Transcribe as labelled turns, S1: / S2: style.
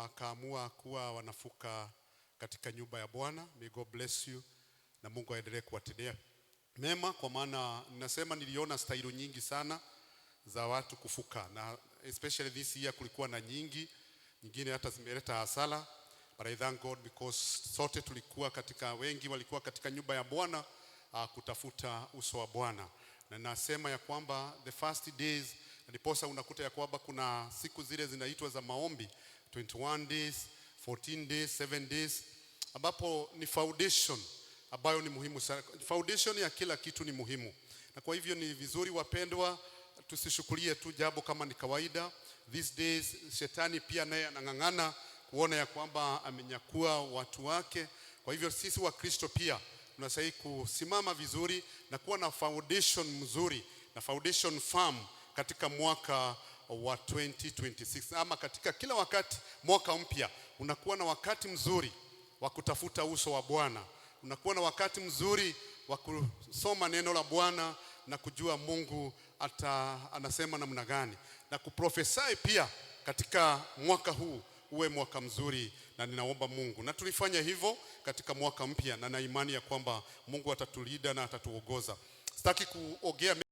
S1: wakaamua kuwa wanafuka katika nyumba ya Bwana. May God bless you na Mungu aendelee kuwatendea mema, kwa maana ninasema niliona staili nyingi sana za watu kufuka, na especially this year kulikuwa na nyingine hata zimeleta hasara, but I thank God because sote tulikuwa wengi walikuwa katika nyumba ya Bwana kutafuta uso wa Bwana. Na nasema ya kwamba the first days, ndiposa unakuta ya kwamba kuna siku zile zinaitwa za maombi, 21 days, 14 days, 7 days, ambapo ni foundation ambayo ni muhimu sana. Foundation ya kila kitu ni muhimu, na kwa hivyo ni vizuri wapendwa, tusishukulie tu jambo kama ni kawaida. These days shetani pia naye anang'ang'ana kuona ya kwamba amenyakua watu wake. Kwa hivyo sisi wa Kristo pia tunastahili kusimama vizuri na kuwa na foundation mzuri na foundation firm katika mwaka wa 2026, ama katika kila wakati. Mwaka mpya unakuwa na wakati mzuri wa kutafuta uso wa Bwana, unakuwa na wakati mzuri wa kusoma neno la Bwana na kujua Mungu anasema namna gani, na kuprofesai pia katika mwaka huu uwe mwaka mzuri. Na ninaomba Mungu na tulifanya hivyo katika mwaka mpya, na imani ya kwamba Mungu atatulinda na atatuongoza. Sitaki kuongea